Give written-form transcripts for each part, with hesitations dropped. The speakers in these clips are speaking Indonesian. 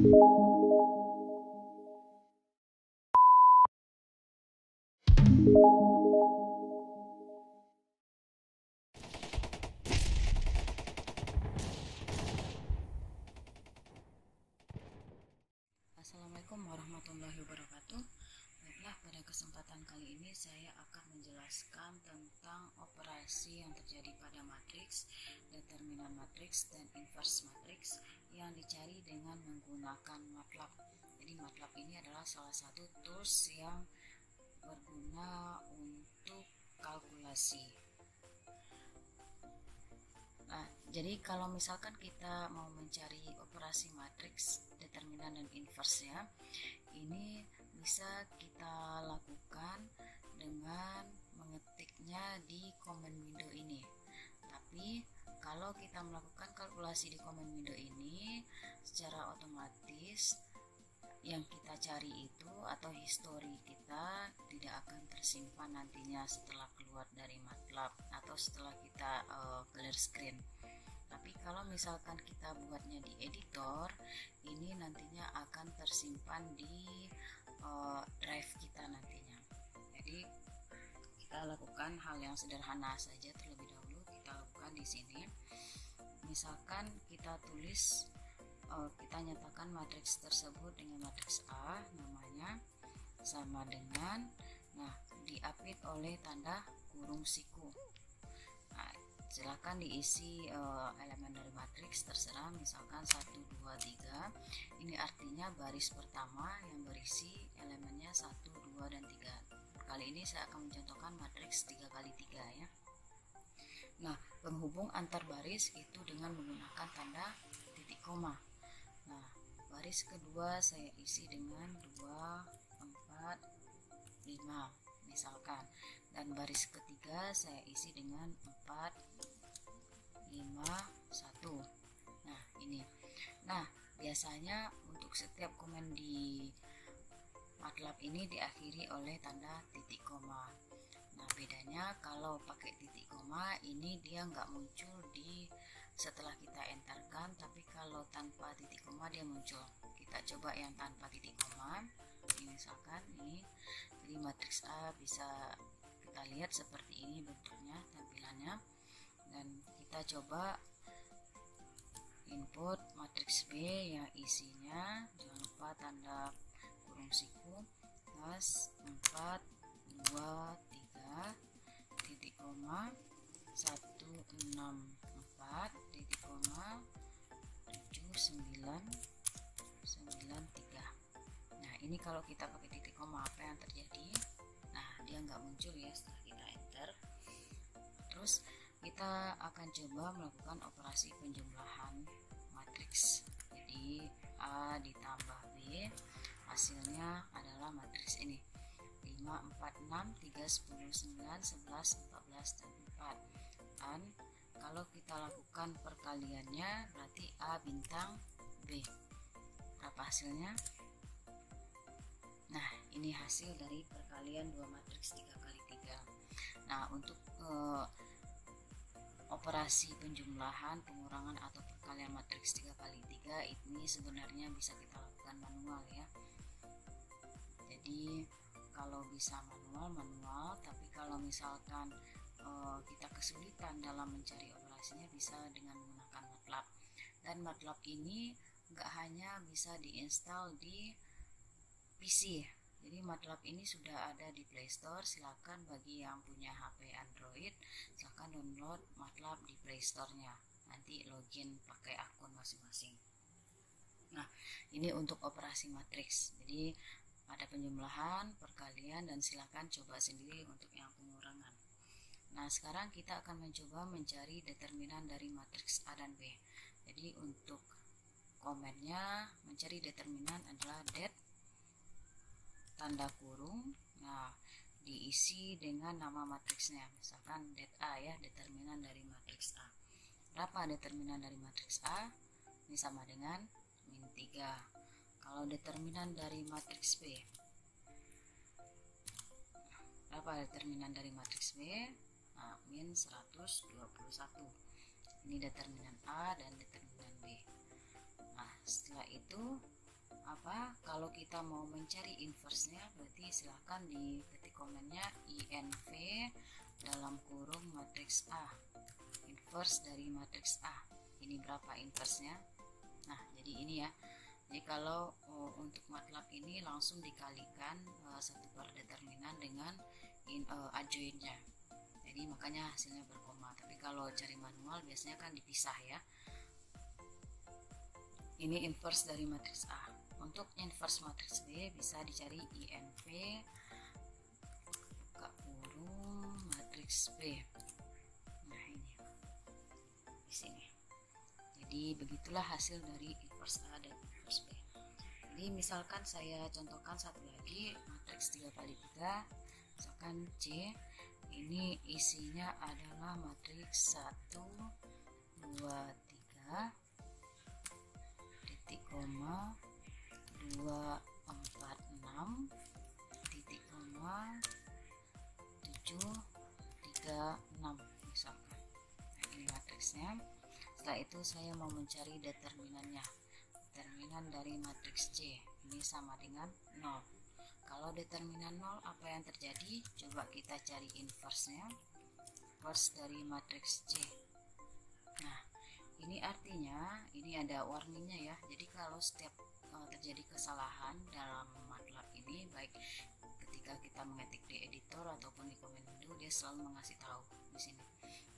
Assalamualaikum warahmatullahi wabarakatuh. Baiklah, pada kesempatan kali ini saya akan menjelaskan tentang operasi yang terjadi pada matriks, determinan matriks, dan inverse matriks yang dicari dengan menggunakan MATLAB. Jadi MATLAB ini adalah salah satu tools yang berguna untuk kalkulasi. Nah, jadi kalau misalkan kita mau mencari operasi matriks, determinan dan inverse ya, ini bisa kita lakukan dengan mengetiknya di command window ini. Tapi kalau kita melakukan kalkulasi di command window ini, secara otomatis yang kita cari itu atau history kita tidak akan tersimpan nantinya setelah keluar dari MATLAB atau setelah kita clear screen. Tapi kalau misalkan kita buatnya di editor, ini nantinya akan tersimpan di drive kita nantinya. Jadi kita lakukan hal yang sederhana saja terlebih dahulu. Kita lakukan di sini. Misalkan kita tulis, kita nyatakan matriks tersebut dengan matriks A, namanya sama dengan, nah diapit oleh tanda kurung siku. Nah, silakan diisi elemen dari matriks terserah, misalkan 1, 2, 3. Ini artinya baris pertama yang berisi elemennya 1, 2, dan 3. Kali ini saya akan mencontohkan matriks 3 kali 3 ya. Nah, penghubung antar baris itu dengan menggunakan tanda titik koma. Nah, baris kedua saya isi dengan 2, 4, 5 misalkan, dan baris ketiga saya isi dengan 4, 5, 1. Nah, ini. Nah, biasanya untuk setiap komen di MATLAB ini diakhiri oleh tanda titik koma. Nah, bedanya kalau pakai titik koma ini dia nggak muncul di setelah kita enterkan, tapi kalau tanpa titik koma dia muncul. Kita coba yang tanpa titik koma. Ini misalkan ini, jadi matriks A bisa kita lihat seperti ini bentuknya, tampilannya. Dan kita coba input matriks B yang isinya, jangan lupa tanda kurung siku, plus 4, 2, 3, titik koma, 1, 6, 4, titik koma, 7, 9, 9, 3. Nah, ini kalau kita pakai titik koma apa yang terjadi? Nah, dia nggak muncul ya setelah kita enter. Terus kita akan coba melakukan operasi penjumlahan matriks. Jadi A ditambah B, hasilnya adalah matriks ini, 5, 4, 6, 3, 10, 9, 11, 14, dan 4. Dan kalau kita lakukan perkaliannya berarti A bintang B. Berapa hasilnya? Nah, ini hasil dari perkalian dua matriks 3 kali 3. Nah, untuk operasi penjumlahan, pengurangan, atau perkalian matriks 3 kali 3 ini sebenarnya bisa kita lakukan manual ya. Jadi kalau bisa manual, tapi kalau misalkan kita kesulitan dalam mencari operasinya bisa dengan menggunakan MATLAB. Dan MATLAB ini nggak hanya bisa diinstal di PC. Jadi MATLAB ini sudah ada di Play Store. Silakan bagi yang punya HP Android, silakan download MATLAB di Play Store-nya. Nanti login pakai akun masing-masing. Nah, ini untuk operasi matriks. Jadi ada penjumlahan, perkalian, dan silakan coba sendiri untuk yang pengurangan. Nah, sekarang kita akan mencoba mencari determinan dari matriks A dan B. Jadi untuk komennya mencari determinan adalah det tanda kurung, nah diisi dengan nama matriksnya, misalkan det A ya, determinan dari matriks A. Berapa determinan dari matriks A? Ini sama dengan min 3. Kalau determinan dari matriks B, berapa determinan dari matriks B? Nah, min 121. Ini determinan A dan determinan B. Nah, setelah itu kalau kita mau mencari inverse-nya, berarti silahkan diketik komennya INV dalam kurung matriks A, inverse dari matriks A. Ini berapa inverse-nya? Nah, jadi ini ya. Jadi kalau untuk MATLAB ini langsung dikalikan 1 determinan dengan adjoint-nya. Jadi makanya hasilnya berkoma. Tapi kalau cari manual biasanya kan dipisah ya. Ini inverse dari matriks A. Untuk inverse matriks B bisa dicari INV buka kurung matriks B. Nah, ini di sini. Jadi begitulah hasil dari inverse A dan inverse B. Jadi misalkan saya contohkan satu lagi, matriks 3x3, misalkan C. Ini isinya adalah matriks 1, 2, 3, titik koma, 2, 4, 6, titik koma, 7, 3, 6 misalkan. Nah, ini matriksnya. Setelah itu saya mau mencari determinannya. Determinan dari matriks C ini sama dengan 0. Kalau determinan 0, apa yang terjadi? Coba kita cari inverse-nya. Inverse dari matriks C. Nah, ini artinya ini ada warningnya ya. Jadi kalau setiap terjadi kesalahan dalam MATLAB ini, baik ketika kita mengetik di editor ataupun di comment window, dia selalu mengasih tahu di sini.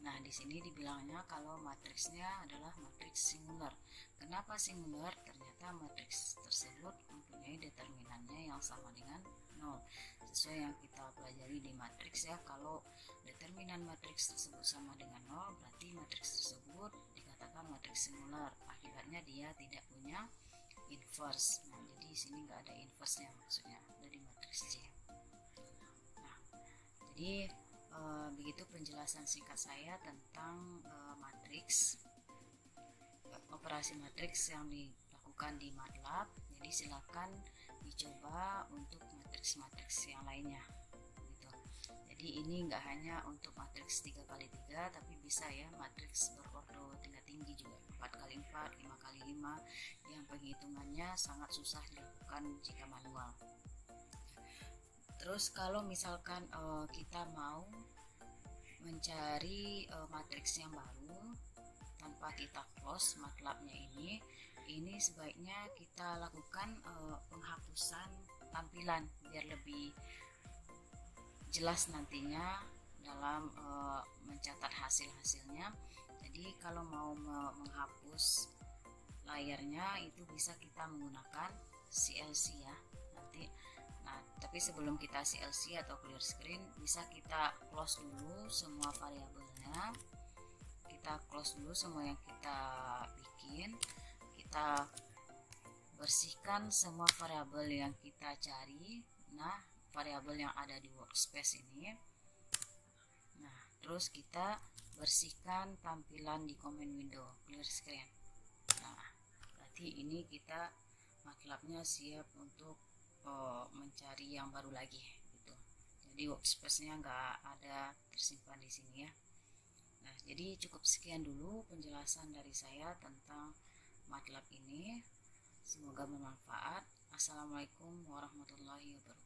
Nah, di sini dibilangnya kalau matriksnya adalah matriks singular. Kenapa singular? Ternyata matriks tersebut mempunyai determinannya yang sama dengan 0. Sesuai yang kita pelajari di matriks ya, kalau determinan matriks tersebut sama dengan 0, berarti matriks tersebut dikatakan matriks singular. Akibatnya dia tidak punya inverse. Nah, jadi di sini nggak ada inverse-nya maksudnya dari matriks C. Nah, jadi begitu penjelasan singkat saya tentang matriks, operasi matriks yang dilakukan di MATLAB. Jadi silakan dicoba untuk matriks-matriks yang lainnya gitu. Jadi ini enggak hanya untuk matriks 3x3, tapi bisa ya matriks berordo tingkat tinggi juga, 4x4, 5x5 yang penghitungannya sangat susah dilakukan jika manual. Terus kalau misalkan kita mau mencari matriks yang baru tanpa kita close MATLAB-nya ini sebaiknya kita lakukan penghapusan tampilan biar lebih jelas nantinya dalam mencatat hasil-hasilnya. Jadi kalau mau menghapus layarnya itu bisa kita menggunakan CLC ya nanti. Nah, tapi sebelum kita CLC atau clear screen, bisa kita close dulu semua variabelnya. Kita close dulu semua yang kita bikin. Kita bersihkan semua variabel yang kita cari. Nah, variabel yang ada di workspace ini. Nah, terus kita bersihkan tampilan di comment window, clear screen. Nah, berarti ini kita MATLAB-nya siap untuk mencari yang baru lagi gitu. Jadi workspace-nya nggak ada tersimpan di sini ya. Nah, jadi cukup sekian dulu penjelasan dari saya tentang MATLAB ini. Semoga bermanfaat. Assalamualaikum warahmatullahi wabarakatuh.